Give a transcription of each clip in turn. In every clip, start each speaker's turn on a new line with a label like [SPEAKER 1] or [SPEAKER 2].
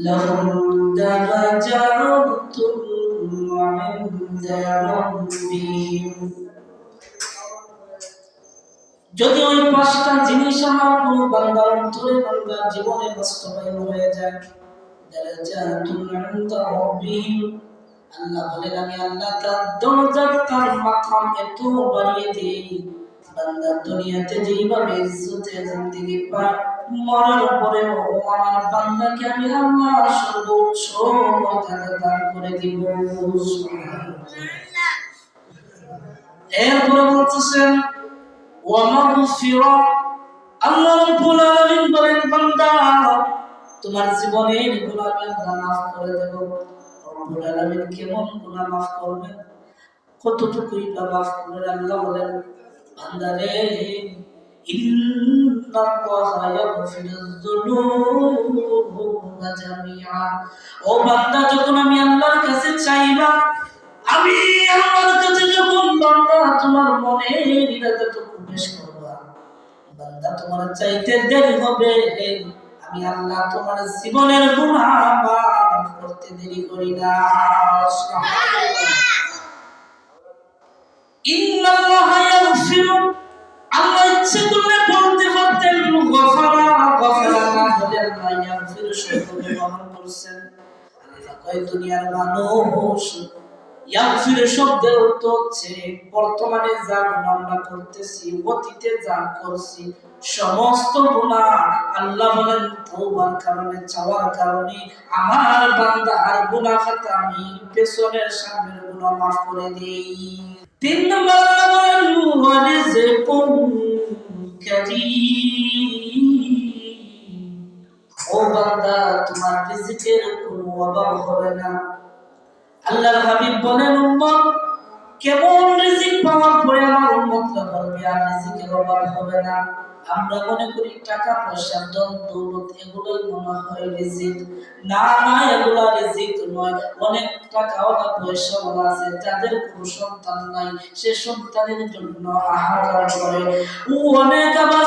[SPEAKER 1] لهم درجات عند ربهم যদি ওই পাঁচটা জিনিস আমার কোনো বান্দার অন্তরে বান্দার জীবনে বাস্তবায়ন হয়ে যায়, দারাজাতুন ইনদা রাব্বিহিম, আল্লাহ বলেন আমি আল্লাহ তার দরজা তার মাকাম এত বাড়িয়ে দেই, বান্দা দুনিয়াতে যেইভাবে ইজ্জতে জিন্দেগি পায়, মরার পরে আমার বান্দাকে আমি আল্লাহ সর্বোচ্চ মর্যাদা দান করে দিব। এরপরে বলতেছেন আল্লাহ রাব্বুল আলামিন বলেন বান্দা তোমার জীবনের গুনাহ আমি আল্লাহ মাফ করে দেব। রব্বুল আলামিন কেমন গুনাহ মাফ করবেন, কতটুকুই বা মাফ করবেন? আল্লাহ বলেন বান্দা রে ইন্নাল্লাহা ইয়াগফিরুয যুনুবা জামিআ, ও বান্দা যখন আমি আল্লাহর কাছে চাইবা, আমি আল্লাহর কাছে যখন বান্দা তোমার মনের ইরাদাটুকু পেশ করবা, বান্দা তোমার চাইতে দেরি হবে, আমি আল্লাহ তোমার জীবনের গুনাহ মাফ করতে দেরি করি না। ইন্নাল্লাহা ইয়াগফিরু, আল্লাহ ইচ্ছে করলে বলতে পারতেন গফারা, গফারা না বলে আল্লাহ ইয়াগফিরু শব্দ ব্যবহার করেছেন। আল্লাহ কয় দুনিয়ার মানুষ, ইয়াগফির শব্দের অর্থ হচ্ছে বর্তমানে যা গুনাহ আমরা করতেছি, অতীতে যা করছি সমস্ত গুনাহ আল্লাহ বলেন তওবার কারণে, চাওয়ার কারণে আমার বান্দার গুনাহ খাতা আমি পেছনের সামনের গুনাহ মাফ করে দেই। 3 নম্বর আল্লাহ বলেন ওয়ারিজকুম কারীম, ও বান্দা তোমার রিজিকের কোনো অভাব হবে না। আল্লাহর হাবিব বলেন উম্মত কেমন রিজিক পাওয়ার পরে আমার উম্মতরা বলবে আর রিজিকের অভাব হবে না? আমরা মনে করি টাকা পয়সা ধন দৌলত এগুলোই মনে হয় রিজিক। না না, এগুলো রিজিক নয়। অনেক টাকা ওলা পয়সা ওলা আছে যাদের কোনো সন্তান নাই, সে সন্তানের জন্য হাহাকার করে। অনেক আবার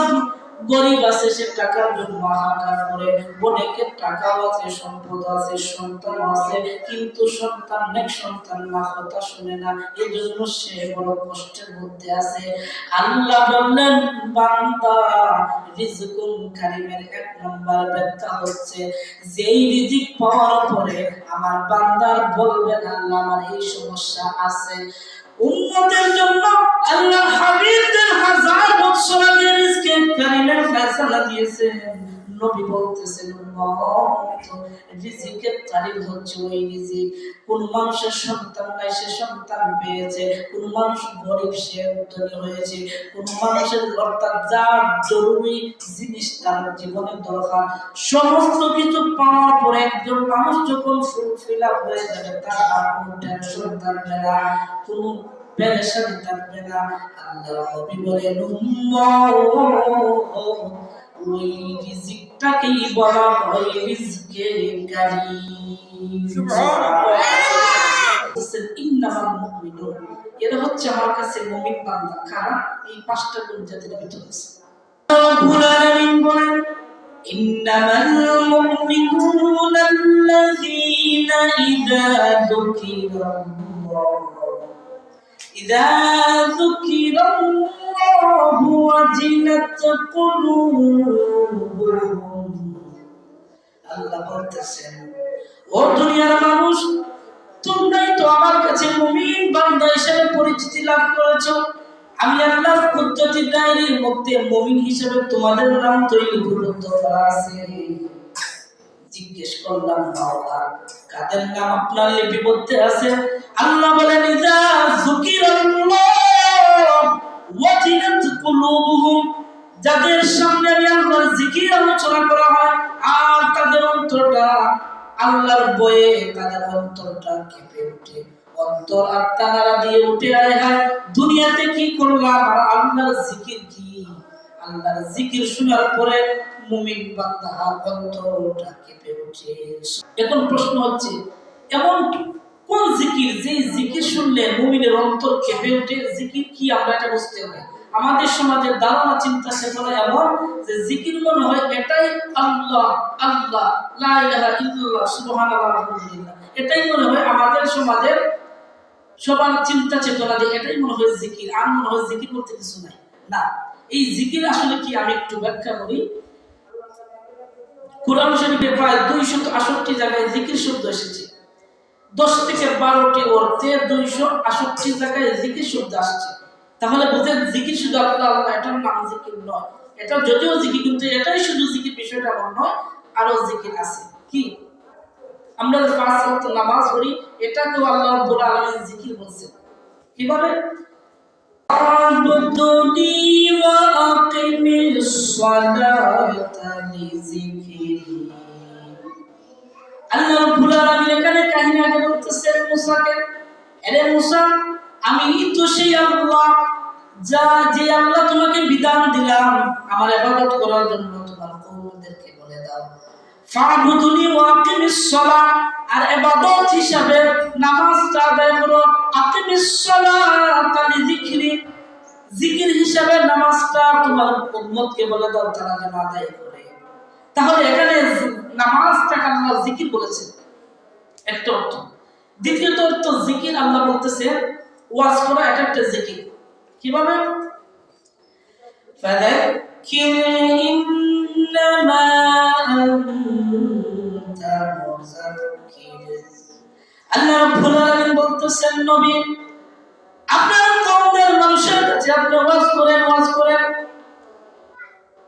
[SPEAKER 1] গরিব আছে, সে টাকার জন্য হাহাকার করে। অনেকের টাকাও আছে, সম্পদ আছে, সন্তান আছে, কিন্তু সন্তান নেক সন্তান না, কথা শুনে না, এজন্য সে বড় কষ্টের মধ্যে আছে। আল্লাহ বললেন বান্দা রিজকুন কারীমের 1 নম্বর ব্যাখ্যা হচ্ছে যেই রিজিক পাওয়ার পরে আমার বান্দার বলবেন আল্লাহ আমার এই সমস্যা আছে। উম্মতের জন্য আল্লাহ হাবিবদের 1000 বছর আগে রিজকে কারীমের ফয়সালা দিয়েছেন। নবী বলতেছেন উম্মত রিজিকের কারীম হচ্ছে ওই রিজিক, কোন মানুষের সন্তান নাই সে সন্তান পেয়েছে, কোন মানুষ গরিব সে ধনী হয়েছে, কোন মানুষের অর্থাৎ যা জরুরি জিনিস তার জীবনে দরকার সমস্ত কিছু পাওয়ার পরে একজন মানুষ যখন ফুলফিল আপ হয়ে যাবে, তার কোনো টেনশন থাকবে না, কোনো পেরেশানি থাকবে না। আল্লাহ নবী বলেন উম্মত ওই রিজিকটাকেই বলা হয় রিজকে কারীম। সুবহানাল্লাহ। ইন্নামাল মুমিনুন, এরা হচ্ছে আমার কাছে মুমিন বান্দা। কারা? এই 5টা গুণ যাদের ভিতরে আছে। রব্বুল আলামিন বলেন ইন্নামাল মুমিনুনা আল্লাযীনা ইযা যুকিরাল্লাহু ওয়াজিলাত কুলুবুহুম। আল্লাহ বলতেছেন ও দুনিয়ার মানুষ, তোমরাই তো আমার কাছে মুমিন বান্দা হিসেবে পরিচিতি লাভ করেছো। আমি আল্লাহর কুদরতি দায়রের মধ্যে মুমিন হিসেবে তোমাদের নাম তৈরি লিপিবদ্ধ করা আছে। জিজ্ঞেস করলাম মাওলা কাদের নাম আপনার লিপিবদ্ধ আছে? আল্লাহ বলেন ইযা যুকিরাল্লাহ ওয়াজিলাত কুলুবুহুম, যাদের সামনে আমি আল্লাহর জিকির আলোচনা করা হয় আর তাদের অন্তরটা আল্লাহর ভয়ে, তাদের অন্তরটা কেঁপে ওঠে, অন্তর আত্মা নাড়া দিয়ে উঠে। আয় হায় দুনিয়াতে কি করলাম আর আল্লাহর জিকির কি? আল্লাহর জিকির শোনার পরে মুমিন বান্দা অন্তরটা কেঁপে ওঠে। এখন প্রশ্ন হচ্ছে এমন কোন জিকির যে জিকির শুনলে মুমিনের অন্তর কেঁপে ওঠে? জিকির কি আমরা এটা বুঝতে হবে। আমাদের সমাজের ধারণা চিন্তা চেতনা এমন যে জিকির মনে হয় এটাই আল্লাহ আল্লাহ লা ইলাহা ইল্লাল্লাহ সুবহানাল্লাহ আলহামদুলিল্লাহ, এটাই মনে হয় আমাদের সমাজের সবার চিন্তা চেতনা দিয়ে এটাই মনে হয় জিকির, আর মনে হয় জিকির বলতে কিছু নাই। না, এই জিকির আসলে কি আমি একটু ব্যাখ্যা করি। কোরআন শরীফে প্রায় 268 জায়গায় জিকির শব্দ এসেছে। 10 থেকে 12টি অর্থে 268 জায়গায় জিকির শব্দ আসছে। তাহলে বুঝেন জিকির শুধু আল্লাহ আল্লাহ এটার নাম জিকির নয়, এটা যদিও জিকির কিন্তু এটাই শুধু জিকির বিষয়টা এমন নয়, আরো জিকির আছে। কি আমরা 5 ওয়াক্ত নামাজ পড়ি, এটাকেও আল্লাহ রাব্বুল আলামিন জিকির বলছেন। কিভাবে? আবুদুনি ওয়া আকিমিস সালাতা লিযিকরি। আল্লাহ রাব্বুল আলামিন এখানে কাহিনী আগে বলতেছেন মুসাকে, আরে মুসা আমি তো সেই আল্লাহ যে আল্লাহ তোমাকে বিধান দিলাম আমার ইবাদত করার জন্য, তোমার কওমদেরকে বলে দাও ফাবুদুনি ওয়া আকিমিস সালাহ, আর ইবাদত হিসাবে নামাজটা আদায় করো। আকিমিস সালাতা লিযিকরি, জিকির হিসাবে নামাজটা তোমার উম্মতকে বলে দাও তারা যেন আদায় করে। তাহলে এখানে নামাজটাকে আল্লাহ জিকির বলেছেন, একটা অর্থ। দ্বিতীয়ত অর্থ জিকির আল্লাহ বলতেছে ওয়াজ করা, এটা একটা জিকির। কিভাবে? ফাযাক্কির ইন্নামা আনতা মুযাক্কির। আল্লাহ রাব্বুল আলামিন বলতেছেন নবী আপনার কওমের মানুষের কাছে আপনি ওয়াজ করেন।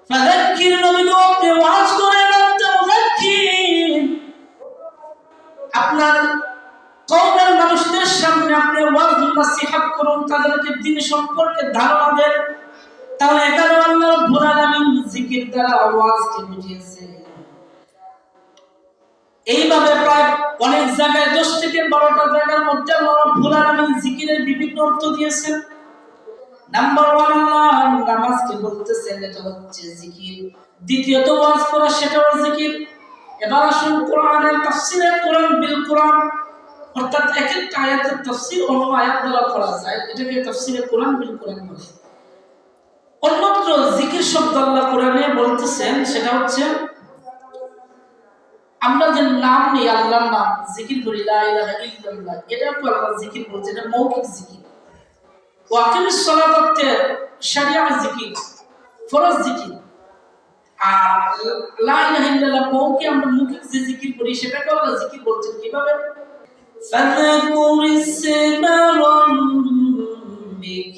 [SPEAKER 1] ফাযাক্কির নবী গো আপনি ওয়াজ করেন, আনতা মুযাক্কির, আপনার কওমের মানুষদের সামনে আপনি ওয়াজ নসিহত করুন, তাদেরকে দ্বীন সম্পর্কে ধারণা দেন। তাহলে এখানে আল্লাহ রাব্বুল আলামিন জিকির দ্বারা ওয়াজকে বুঝিয়েছেন। এইভাবে প্রায় অনেক জায়গায় 10 থেকে 12টা জায়গার মধ্যে আল্লাহ রাব্বুল আলামিন জিকিরের বিভিন্ন অর্থ দিয়েছেন। নাম্বার 1 আল্লাহ নামাজকে বলতেছেন এটা হচ্ছে জিকির। দ্বিতীয়ত ওয়াজ করা, সেটাও জিকির। এবার আসুন কোরআনের তাফসীরে কোরআন বিল কোরআন, অর্থাৎ এক একটা আয়াতের তাফসীর অন্য আয়াত দ্বারা করা যায়, এটাকে তাফসীরে কোরআন বিল কোরআন বলে। অন্যত্র জিকির শব্দ আল্লাহ কোরআনে বলতেছেন সেটা হচ্ছে আমরা যে নাম নিই আল্লাহর নাম জিকির করি, লা ইলাহা ইল্লাল্লাহ, এটাকে আল্লাহ জিকির বলছেন, এটা মৌখিক জিকির। ওয়াকিমিস সালাত হচ্ছে শরিয়াহ জিকির, ফরজ জিকির। আর লা ইলাহা ইল্লাল্লাহ মৌখিক, আমরা মৌখিক যে জিকির করি সেটাকে আল্লাহ জিকির বলছেন। কিভাবে? ফাযাকুরিস ইসমা রাব্বিক,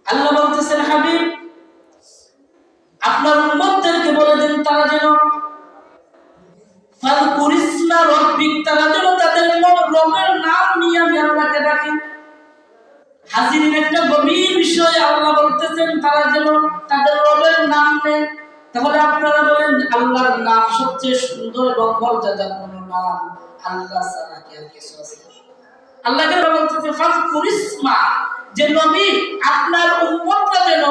[SPEAKER 1] আল্লাহ বলতেছেন হাবিব আপনার উম্মতদেরকে বলে দেন তারা যেন ফাযাকুরিস ইসমা রাব্বিক, তারা যেন তাদের রবের নাম নিয়ে আমি আল্লাহকে ডাকে। হাজিরিন একটা গভীর বিষয়, আল্লাহ বলতেছেন তারা যেন তাদের রবের নাম নেয়। তাহলে আপনারা বলেন আল্লাহর নাম সবচেয়ে সুন্দর এবং মর্যাদাপূর্ণ নাম, আল্লাহ ছাড়া কি আর কিছু আছে? আল্লাহকে বলতেছে ফাযকুরিস ইসমা, যে নবী আপনার উম্মতরা যেন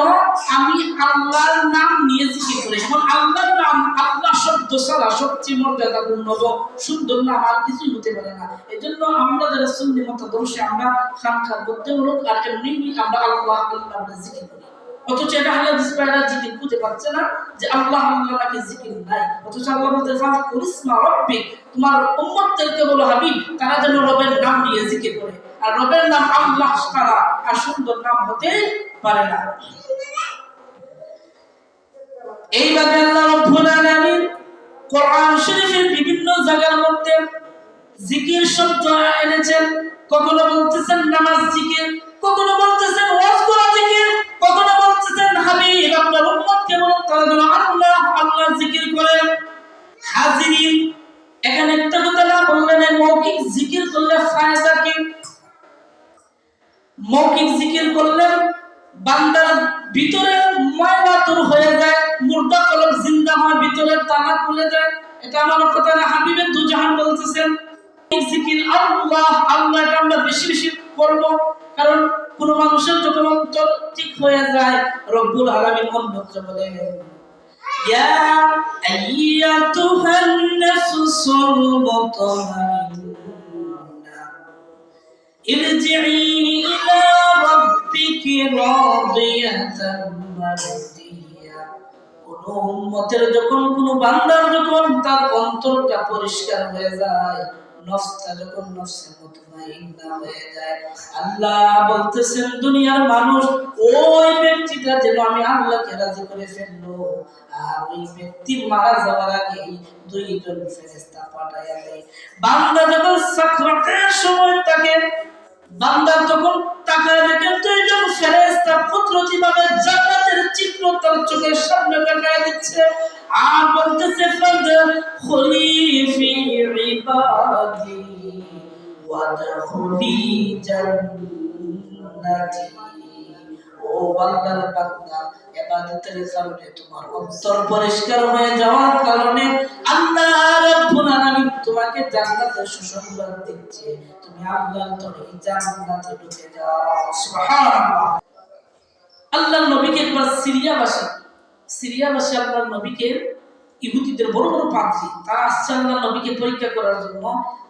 [SPEAKER 1] আমি আল্লাহর নাম নিয়ে জিকির করে। এখন আল্লাহর নাম, আল্লাহ শব্দ ছাড়া সবচেয়ে মর্যাদাপূর্ণ সুন্দর নাম আর কিছুই হতে পারে না। এজন্য আমরা যারা সুন্নি মতাদর্শে আমরা খানকার মধ্যে লোক আর এমনি আমরা আল্লাহ আল্লাহ বলে জিকির করি, অথচ এটা হাদিস পায়রা জিকির খুঁজে পাচ্ছে না যে আল্লাহ আল্লাহ নাকি জিকির নাই। অথচ আল্লাহ বলতে ফাযকুরিস ইসমা রাব্বিক, তোমার উম্মতদেরকে বলো হাবিব তারা যেন রবের নাম নিয়ে জিকির করে। আর রবের নাম আল্লাহ ছাড়া আর সুন্দর নাম হতে পারে না। এইভাবে আল্লাহ রাব্বুল আলামিন কোরআন শরীফের বিভিন্ন জায়গার মধ্যে জিকির শব্দ এনেছেন। কখনো বলতেছেন নামাজ জিকির, কখনো বলতেছেন ওয়াজ করা জিকির, কখনো বলতেছেন হাবিব আপনার উম্মতকে বলুন তারা যেন আল্লাহ আল্লাহ জিকির করে। হাজিরিন এখানে একটা কথা না বললেন, মৌখিক জিকির করলে ফায়দা কি? মৌখিক জিকির করলে বান্দার ভিতরে ময়লা দূর হয়ে যায়, মুর্দা কলব জিন্দা হয়, ভিতরে তালা খুলে যায়। এটা আমার কথা না, হাবিবের দুজাহান বলতেছেন জিকির আল্লাহ আল্লাহ, এটা আমরা বেশি বেশি করব। কারণ কোন মানুষের যখন অন্তর ঠিক হয়ে যায় রব্বুল আলামিন অন্যত্র বলেন ইয়া আইয়াতুহান নাফসুল মুতমাইন্না ইরজিই ইলা রাব্বিকি রাদিয়াতান মারদিয়া। কোন উম্মতের যখন, কোন বান্দার যখন তার অন্তরটা পরিষ্কার হয়ে যায়, নফসটা যখন নফসে মুতমাইন্না হয়ে যায়, আল্লাহ বলতেছেন দুনিয়ার মানুষ ওই ব্যক্তিটা যেন আমি আল্লাহকে রাজি করে ফেললো, আর ওই ব্যক্তি মারা যাওয়ার আগে দুইজন ফেরেশতা পাঠায়া দেয়। বান্দা যখন সাকরাতের সময় থাকে, বান্দা তখন তাকায় দেখে দুইজন ফেরেশতা কুদরতিভাবে জান্নাতের চিত্র তার চোখের সামনে দেখায় দিচ্ছে, আর বলতেছে ফাদখুলি ফি ইবাদি ওয়াদখুলি জান্নাতি। ও আল্লাহর বান্দা, ইবাদতের কারণে তোমার অন্তর পরিষ্কার হয়ে যাওয়ার কারণে আল্লাহ রাব্বুল আলামিন তোমাকে জান্নাতের সুসংবাদ দিচ্ছে, তুমি আল্লাহর তরিকে জান্নাতে ঢুকে যাও। সুবহানাল্লাহ। আল্লাহর নবীকে একবার সিরিয়াবাসী আল্লাহর নবীকে, ইহুদিদের বড় বড় পাদ্রী, তারা আসছে আল্লাহর নবীকে পরীক্ষা করার জন্য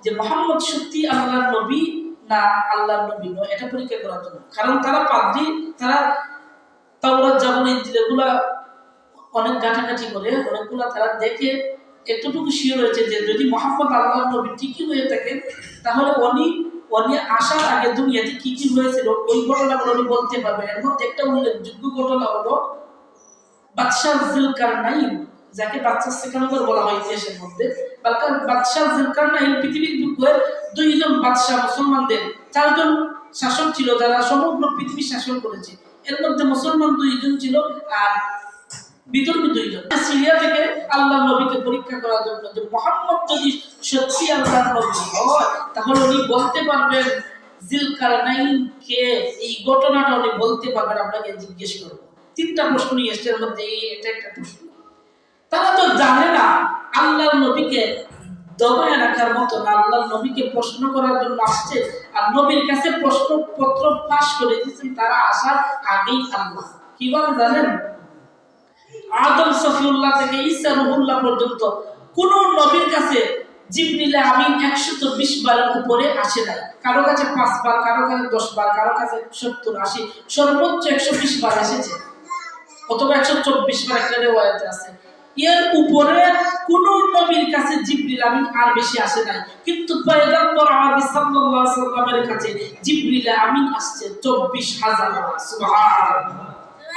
[SPEAKER 1] যে মুহাম্মদ সত্যি আল্লাহর নবী না আল্লাহর নবী নয়, এটা পরীক্ষা করার জন্য। কারণ তারা পাদ্রী, তারা তাওরাত জাবর ইনজিল এগুলা অনেক ঘাটাঘাটি করে, অনেকগুলা তারা দেখে এতটুকু শিওর হয়েছে যে যদি মুহাম্মদ আল্লাহর নবী ঠিকই হয়ে থাকে, তাহলে উনি আসার আগে দুনিয়াতে কি কি হয়েছিল ওই ঘটনাগুলো উনি বলতে পারবেন। এর মধ্যে একটা উল্লেখযোগ্য ঘটনা হলো বাদশাহ যুলকারনাইন, যাকে বাদশাহ সিকান্দর বলা হয় ইতিহাসের মধ্যে। বাদশাহ যুলকারনাইন পৃথিবীর বুকে দুইজন বাদশাহ, মুসলমানদের চারজন শাসক ছিল যারা সমগ্র পৃথিবী শাসন করেছে। এর মধ্যে মুসলমান দুইজন ছিল আর বিধর্মী দুইজন। সিরিয়া থেকে আল্লাহ নবীকে পরীক্ষা করার জন্য যে মুহাম্মদ যদি সত্যি আল্লাহর নবী হয়, তাহলে উনি বলতে পারবেন যুলকারনাইন কে, এই ঘটনাটা উনি বলতে পারবেন, আপনাকে জিজ্ঞেস করব। তিনটা প্রশ্ন নিয়ে এসছে, এর মধ্যে এটা একটা প্রশ্ন। তারা তো জানে না আল্লাহর নবীকে দবায় রাখার মতো না, আল্লাহর নবীকে প্রশ্ন করার জন্য আসছে, আর নবীর কাছে প্রশ্নপত্র পাশ করে দিয়েছেন তারা আসার আগেই। আল্লাহ কিভাবে জানেন? আদম সফিউল্লাহ থেকে ঈসা রুহুল্লাহ পর্যন্ত কোন নবীর কাছে জিবরিল আমিন 120 বারের উপরে আসে নাই। কারো কাছে 5 বার, কারো কাছে 10 বার, কারো কাছে 70, 80, সর্বোচ্চ 120 বার এসেছে, অথবা 124 বার একটা রিওয়ায়াতে আছে। এর উপরে কোন নবীর কাছে জিবরিল আমিন আর বেশি আসে নাই। কিন্তু পয়গম্বর আরবি সাল্লাল্লাহু আলাইহি ওয়াসাল্লামের কাছে জিবরিল আমিন আসছে 24,000 বার। সুবহানাল্লাহ।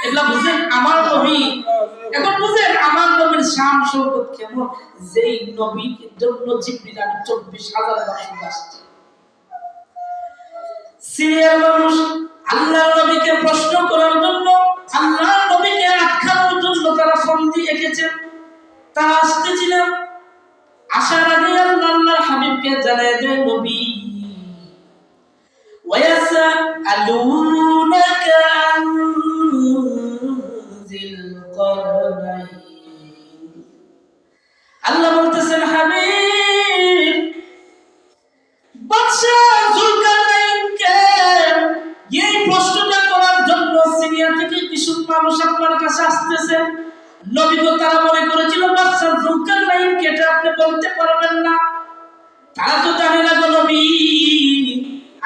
[SPEAKER 1] এগুলা বুঝেন আমার নবী। এখন বুঝেন আমার নবীর শান শৌকত কেমন, যেই নবীর জন্য জিবরিল আমিন 24,000 বার আসছে। সিরিয়ার মানুষ আল্লাহর নবীকে প্রশ্ন করার জন্য, আল্লাহর নবীকে আটকানোর জন্য তারা ফন্দি এঁকেছেন। তারা আসতেছিলেন, আসার আগে আল্লাহর হাবিবকে জানায় দেয়, নবী ওয়ায়াসআলুনাকা আন যিল করনাইন। আল্লাহ বলতেছেন, হাবিব বাদশা যুলকারনাইনকে এই প্রশ্নটা করার জন্য সিরিয়া থেকে কিছু মানুষ আপনার কাছে আসতেছে। নবী তো তারা মনে করেছিল বাদশা যুলকারনাইনকে এটা আপনি বলতে পারবেন না। তারা তো জানে না গো নবী,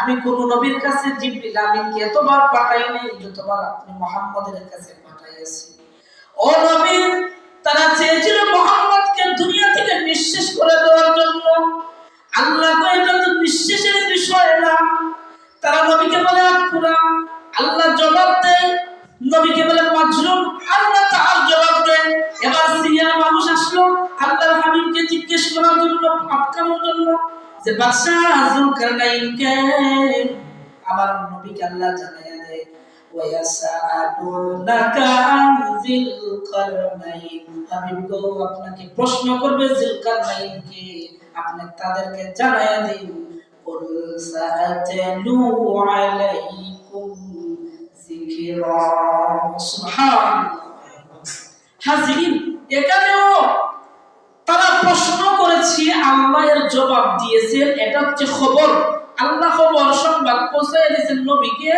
[SPEAKER 1] আমি কোন নবীর কাছে জিবরিল আমিনকে এতবার পাঠাই নাই যতবার আপনি মুহাম্মদের কাছে পাঠাইয়াছি। ও নবী, তারা চেয়েছিল মুহাম্মদকে দুনিয়া থেকে নিঃশেষ করে দেওয়ার জন্য। আল্লাহ কয় এটা তো নিঃশেষের বিষয় না। তারা নবীকে বলে আকুরা, আল্লাহ জবাব দেয়। নবীকে বলে মাজরুম, আল্লাহ তার জবাব দেয়। এবার সিরিয়ার মানুষ আসলো আল্লাহর হাবিবকে জিজ্ঞেস করার জন্য, আটকানোর জন্য, যে বাদশাহ যুলকারনাইনকে আমার নবীকে আল্লাহ জানায়া দেয়, ওয়ায়াসআলুনাকা আন যিল করনাইন। হাবিব গো, আপনাকে প্রশ্ন করবে যুলকারনাইনকে, আপনি তাদেরকে জানায়া দিন, কুল সাআতালু আলাইকুম যিকরা। সুবহানাল্লাহ। হাজিরিন, এখানেও তারা প্রশ্ন করেছে, আল্লাহ এর জবাব দিয়েছেন। এটা হচ্ছে খবর, আল্লাহ খবর সংবাদ পৌঁছায় দিয়েছেন নবীকে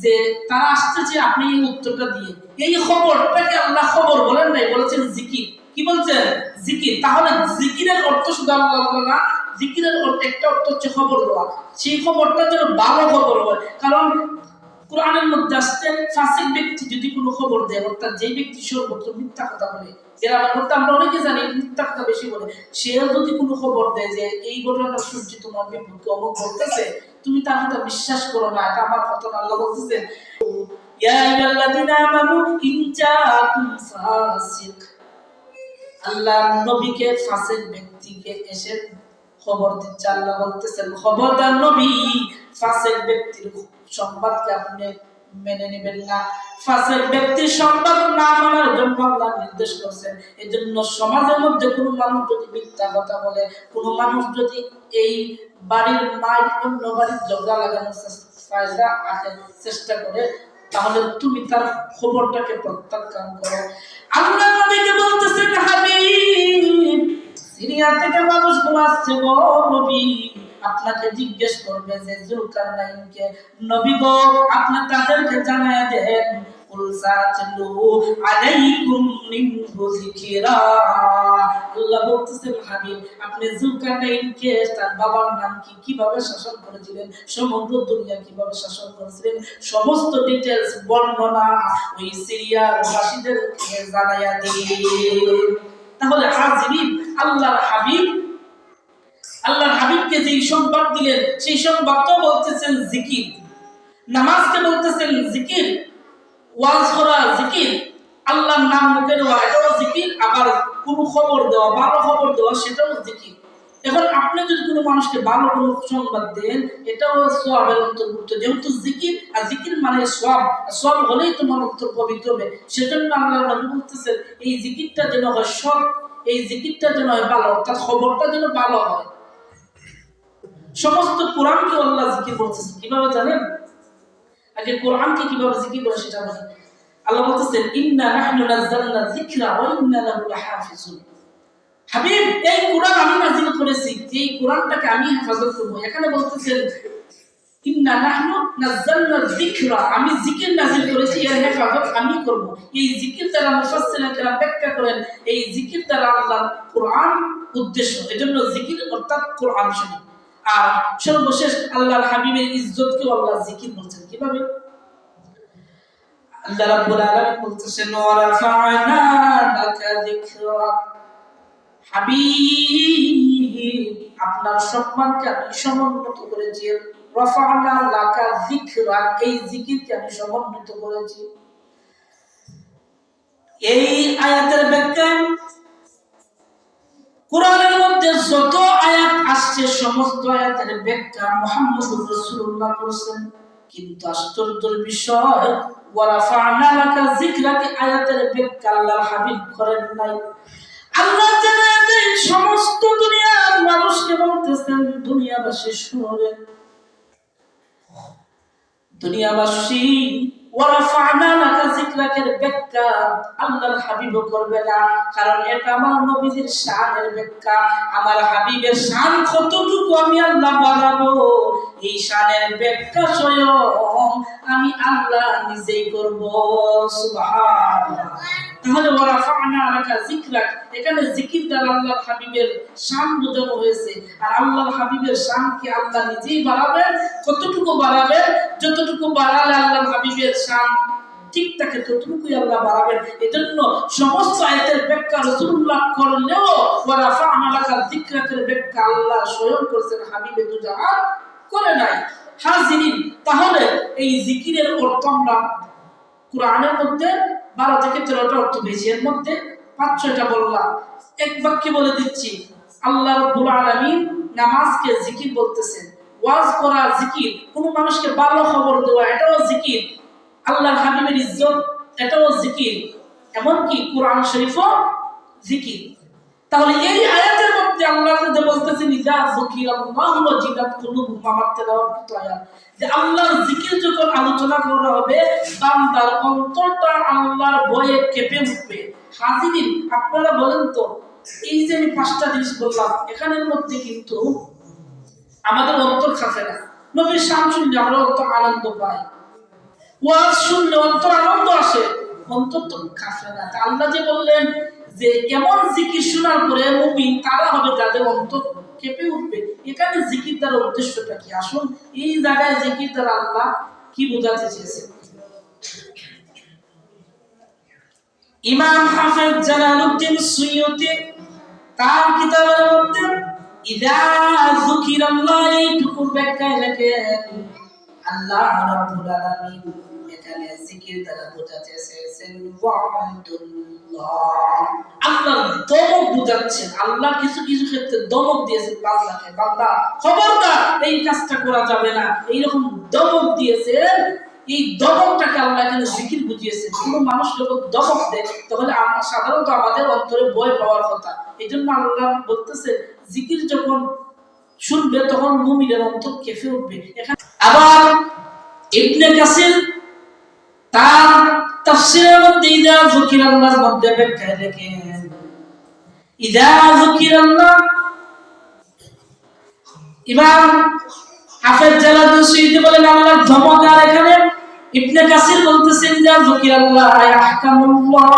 [SPEAKER 1] যে তারা আসতেছে, আপনি এই উত্তরটা দিয়ে। এই খবরটাকে আল্লাহ খবর বলেন নাই, বলেছেন জিকির। কি বলছেন? জিকির। তাহলে জিকিরের অর্থ শুধু আল্লাহ না, জিকিরের একটা অর্থ হচ্ছে খবর দেওয়া, সেই খবরটা যেন ভালো খবর হয়। কারণ কোরআনের মধ্যে আসছে ফাসিক ব্যক্তি যদি কোনো খবর দেয়, অর্থাৎ যে ব্যক্তি সর্বত্র মিথ্যা কথা বলে, গ্রামের মধ্যে আমরা অনেকে জানি মিথ্যা কথা বেশি বলে, সেও যদি কোনো খবর দেয় যে এই ঘটনাটা শুনছি তোমার বিপক্ষে অমুক ঘটতেছে, তুমি তার কথা বিশ্বাস করো না, এটা আমার কথা না। আল্লাহ বলতেছেন ইয়া আইয়ুহাল্লাযীনা আমানু ইন জাআকুম ফাসিক, আল্লাহ নবীকে ফাসিক ব্যক্তিকে এসে খবর দিচ্ছে। আল্লাহ বলতেছেন খবরদার নবী, ফাসিক ব্যক্তির সংবাদকে আপনি মেনে নেবেন না। ফাসিক ব্যক্তির সংবাদ না মানার জন্য আল্লাহ নির্দেশ করেছেন। এজন্য সমাজের মধ্যে কোনো মানুষ যদি মিথ্যা কথা বলে, কোনো মানুষ যদি এই বাড়ির মায়ের অন্য বাড়ির ঝগড়া লাগানোর চেষ্টা করে, তাহলে তুমি তার খবরটাকে প্রত্যাখ্যান করো। আল্লাহ নবীকে বলতেছেন হাবিব, সিরিয়া থেকে মানুষগুলো আসছে গো নবী, আপনাকে জিজ্ঞেস করবে যে যুলকারনাইনকে, নবী গো আপনি তাদেরকে জানায় দেন কুল সাতলু আলাইকুম মিনহু যিকরা। আল্লাহ বলতেছেন হাবিব, আপনি যুলকারনাইনকে তার বাবার নাম কি, কিভাবে শাসন করেছিলেন, সমগ্র দুনিয়া কিভাবে শাসন করেছিলেন, সমস্ত ডিটেইলস বর্ণনা ওই সিরিয়ার বাসীদেরকে জানায়া দিন। তাহলে হাজিরিন, আল্লাহর হাবিবকে যেই সংবাদ দিলেন সেই সংবাদটা বলতেছেন জিকির, নামাজকে বলতেছেন জিকির, ওয়াজ করা জিকির, আল্লাহর নাম মুখে নেওয়া এটাও জিকির, আবার কোনো খবর দেওয়া, ভালো খবর দেওয়া সেটাও জিকির। এখন আপনি যদি কোনো মানুষকে ভালো কোনো সংবাদ দেন, এটাও সওয়াবের অন্তর্ভুক্ত, যেহেতু জিকির, আর জিকির মানে সওয়াব, সওয়াব হলেই তোমার অন্তর পবিত্র হবে। সেজন্য আল্লাহর নবী বলতেছেন এই জিকিরটা যেন হয় সৎ, এই জিকিরটা যেন হয় ভালো, অর্থাৎ খবরটা যেন ভালো হয়। সমস্ত কোরআনকে আল্লাহ জিকির বলতেছেন, কিভাবে জানেন? আগে কোরআনকে কিভাবে জিকির করে সেটা বলি। আল্লাহ বলতেছেন ইন্না নাহনু নাযালনা যিকরা ওয়া ইন্না লাহু লাহাফিজুন। হাবিব, এই কোরআন আমি নাযিল করেছি, এই কোরআনটাকে আমি হেফাজত করব। এখানে বলতেছেন ইন্না নাহনু নাযালনা যিকরা, আমি জিকির নাযিল করেছি, এর হেফাজত আমি করব। এই জিকির দ্বারা মুফাসসিরিন কেরাম ব্যাখ্যা করেন এই জিকির দ্বারা আল্লাহর কোরআন উদ্দেশ্য, এজন্য জিকির অর্থাৎ কোরআন শরীফ। আর সর্বশেষ আল্লাহর হাবিবের ইজ্জতকে আল্লাহ জিকির বলছেন, কিভাবে? আল্লাহ রাব্বুল আলামিন বলতেছেন ওয়া রাফা'না লাকা যিকরাক, হাবিব আপনার সম্মানকে আমি সমুন্নত করেছি। রাফা'না লাকা যিকরাক, এই জিকিরকে আমি সমুন্নত করেছি। এই আয়াতের ব্যাখ্যায় কোরআনের মধ্যে যত আয়াত আসছে সমস্ত আয়াতের ব্যাখ্যা মুহাম্মদুর রাসূলুল্লাহ করেছেন, কিন্তু আশ্চর্যের বিষয় ওয়া রাফা'না লাকা যিকরাক আয়াতের ব্যাখ্যা আল্লাহর হাবিব করেন নাই। আল্লাহ জানেন সমস্ত দুনিয়ার মানুষকে বলতেছেন, দুনিয়াবাসী শুনেন, দুনিয়াবাসী ওয়া রাফা'না লাকা যিকরাকের ব্যাখ্যা আল্লাহর হাবিব করবে না, কারণ এটা আমার নবীর শানের ব্যাখ্যা। আমার হাবিবের শান কতটুকু আমি আল্লাহ বাড়াবো, এই শানের ব্যাখ্যা স্বয়ং আমি আল্লাহ নিজেই করব। সুবহানাল্লাহ। তাহলে ওয়া রাফা'না লাকা যিকরাক, এখানে জিকির দ্বারা আল্লাহর হাবিবের শান বোঝানো হয়েছে। আর আল্লাহর হাবিবের শানকে আল্লাহ নিজেই বাড়াবেন। কতটুকু বাড়াবেন? যতটুকু বাড়ালে আল্লাহর হাবিবের শান ঠিক থাকে ততটুকুই আল্লাহ বাড়াবেন। এজন্য সমস্ত আয়াতের ব্যাখ্যা রাসূলুল্লাহ করলেও ওয়া রাফা'না লাকা যিকরাকের ব্যাখ্যা আল্লাহ স্বয়ং করেছেন, হাবিবে দুজাহান করে নাই। হাজিরিন, তাহলে এই জিকিরের অর্থ আমরা কোরআনের মধ্যে 12 থেকে 13টা অর্থ পেয়েছি, এর মধ্যে 5-6টা বললাম। এক বাক্যে বলে দিচ্ছি, আল্লাহ রাব্বুল আলামিন নামাজকে জিকির বলতেছেন, ওয়াজ করা জিকির, কোন মানুষকে ভালো খবর দেওয়া এটাও জিকির, আল্লাহর হাবিবের ইজ্জত এটাও জিকির, এমনকি কোরআন শরীফও জিকির। তাহলে এই আয়াতের মধ্যে আল্লাহ যে বলতেছেন ইজা যুকিরাল্লাহু ওয়াজিলাত কুলুবুহুম, আমার তেলাওয়াত আয়াত, যে আল্লাহর জিকির যখন আলোচনা করা হবে বান্দার অন্তরটা আল্লাহর ভয়ে কেঁপে উঠবে। হাজিরিন, আপনারা বলেন তো, এই যে আমি 5টা জিনিস বললাম এখানের মধ্যে কিন্তু আমাদের অন্তর কাঁপে না। নবীর শান শুনলে আমরা অন্তর আনন্দ পাই, ওয়াজ শুনলে অন্তর আনন্দ আসে, অন্তর তো কাঁপে না। আল্লাহ যে বললেন যে এমন জিকির শোনার পরে মুমিন তারা হবে যাদের অন্তর কেঁপে উঠবে। এখানে জিকির দ্বারা উদ্দেশ্যটা কি? আসুন এই জায়গায় জিকির দ্বারা আল্লাহ কি বোঝাতে চেয়েছেন। ইমাম হাফেজ জালালউদ্দিন সুয়ুতি তার কিতাবের মধ্যে ইযা যুকিরাল্লাহ এইটুকুর ব্যাখ্যায় লেখেন আল্লাহ রাব্বুল আলামিন এখানে জিকির দ্বারা বোঝাতে চেয়েছেন ওয়া'দুল্লাহ, আল্লাহ দমক বোঝাচ্ছেন। আল্লাহ কিছু কিছু ক্ষেত্রে দমক দিয়েছেন বান্দাকে, বান্দা খবরদার এই কাজটা করা যাবে না, এইরকম দমক দিয়েছেন। এই দমকটাকে আল্লাহ এখানে জিকির বুঝিয়েছেন। কোনো মানুষ যখন দমক দেয় তাহলে আমরা সাধারণত আমাদের অন্তরে ভয় পাওয়ার কথা। এই জন্য আল্লাহ বলতেছে জিকির যখন শুনবে তখন মুমিনের অন্তর কেঁপে উঠবে। এখানে আবার ইবনে কাসির তার তাফসীরের মধ্যে ইযা যুকিরাল্লাহর মধ্যে ব্যাখ্যা লেখেন ইযা যুকিরাল্লাহ, ইমাম হাফেজ জালালউদ্দিন সুয়ুতি বলেন আল্লাহর ধমক। আর এখানে ইবনে কাসির বলতেছেন ইযা যুকিরাল্লাহ আহকামুল্লাহ,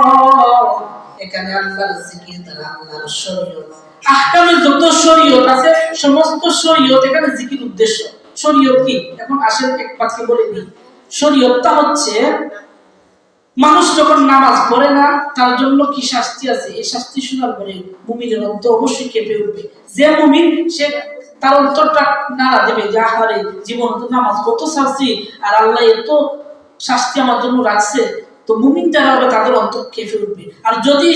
[SPEAKER 1] এখানে আল্লাহর জিকির দ্বারা আল্লাহর শরীয়ত, আহকামের যত শরীয়ত আছে সমস্ত শরীয়ত এখানে জিকির উদ্দেশ্য। শরীয়ত কি? এখন আসেন এক পাশে বলে দিই। শরীয়তটা হচ্ছে মানুষ যখন নামাজ পড়ে না তার জন্য কি শাস্তি আছে, এই শাস্তি শোনার পরে মুমিনের অন্তর অবশ্যই কেঁপে উঠবে। যে মুমিন সে তার অন্তরটা নাড়া দেবে যে আহারে জীবন তো নামাজ কত শাস্তি আর আল্লাহ এত শাস্তি আমার জন্য রাখছে, তো মুমিন যারা হবে তাদের অন্তর কেঁপে উঠবে। আর যদি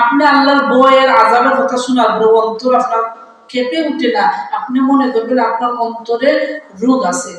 [SPEAKER 1] আপনি আল্লাহর ভয়ের আযাবের কথা শোনার পর অন্তর আপনার কেঁপে উঠে না, আপনি মনে করবেন আপনার অন্তরে রোগ আছে।